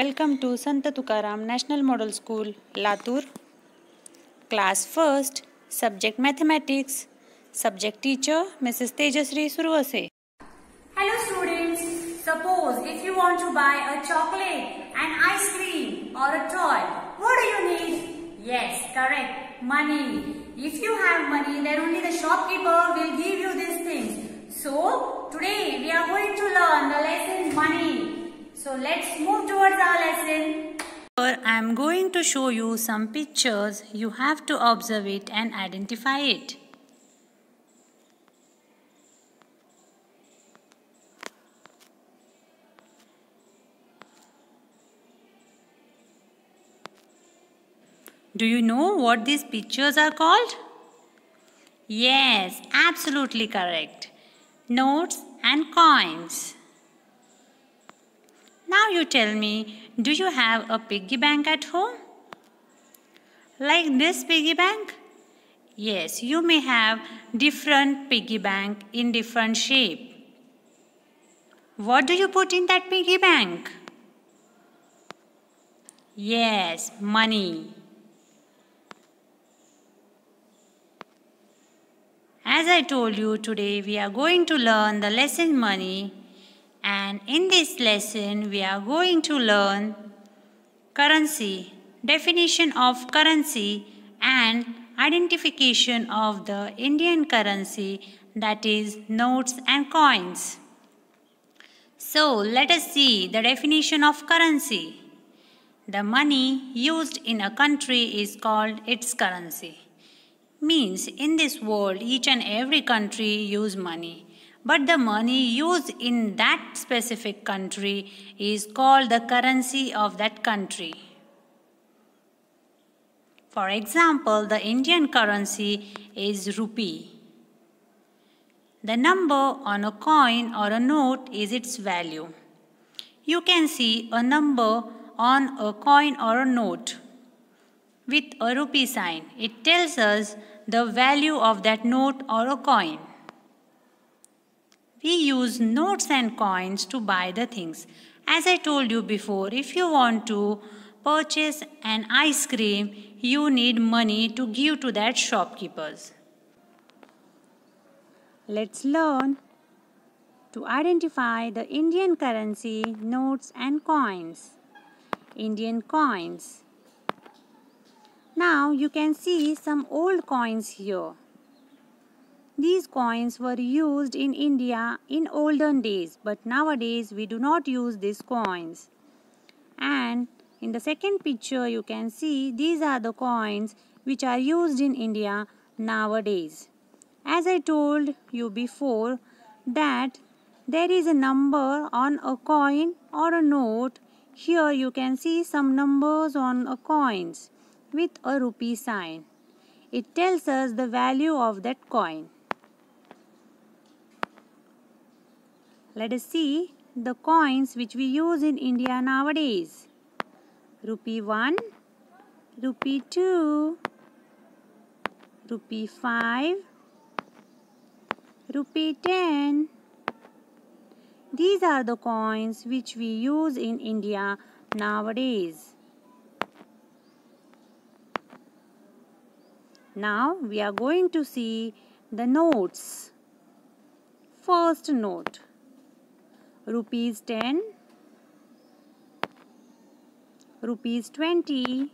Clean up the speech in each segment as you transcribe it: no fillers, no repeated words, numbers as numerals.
Welcome to Sant Tukaram National Model School, Latur. Class 1st, Subject Mathematics. Subject Teacher, Mrs. Tejasri Survase. Hello students, suppose if you want to buy a chocolate, an ice cream or a toy, what do you need? Yes, correct, money. If you have money, then only the shopkeeper will give you these things. So, today we are going to learn the lesson money. So, let's move towards our lesson. Here I am going to show you some pictures. You have to observe it and identify it. Do you know what these pictures are called? Yes, absolutely correct. Notes and coins. Now you tell me, do you have a piggy bank at home? Like this piggy bank? Yes, you may have different piggy bank in different shape. What do you put in that piggy bank? Yes, money. As I told you, today we are going to learn the lesson money, and in this lesson we are going to learn currency, definition of currency and identification of the Indian currency, that is notes and coins. So let us see the definition of currency. The money used in a country is called its currency. Means in this world each and every country use money, but the money used in that specific country is called the currency of that country. For example, the Indian currency is rupee. The number on a coin or a note is its value. You can see a number on a coin or a note with a rupee sign. It tells us the value of that note or a coin. We use notes and coins to buy the things. As I told you before, if you want to purchase an ice cream, you need money to give to that shopkeepers. Let's learn to identify the Indian currency, notes and coins. Indian coins. Now you can see some old coins here. These coins were used in India in olden days, but nowadays we do not use these coins. And in the second picture you can see these are the coins which are used in India nowadays. As I told you before that there is a number on a coin or a note. Here you can see some numbers on a coins with a rupee sign. It tells us the value of that coin. Let us see the coins which we use in India nowadays. Rupee 1, Rupee 2, Rupee 5, Rupee 10. These are the coins which we use in India nowadays. Now we are going to see the notes. First note, rupees 10, rupees 20,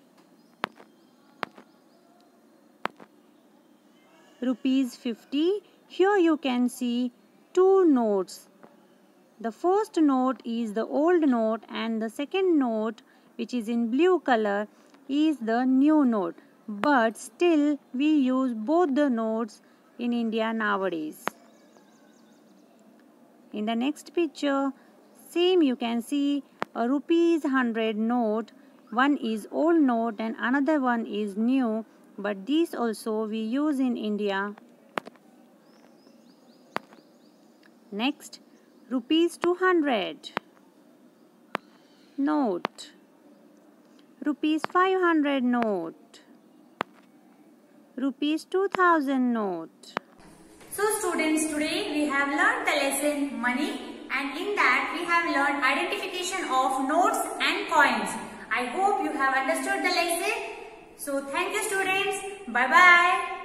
rupees 50. Here you can see two notes. The first note is the old note and the second note, which is in blue color, is the new note. But still we use both the notes in India nowadays. In the next picture, same you can see a rupees 100 note. One is old note and another one is new, but these also we use in India. Next, rupees 200 note, rupees 500 note, rupees 2000 note. So students, today we have learned the lesson money, and in that we have learned identification of notes and coins. have understood the lesson. So thank you students. Bye bye.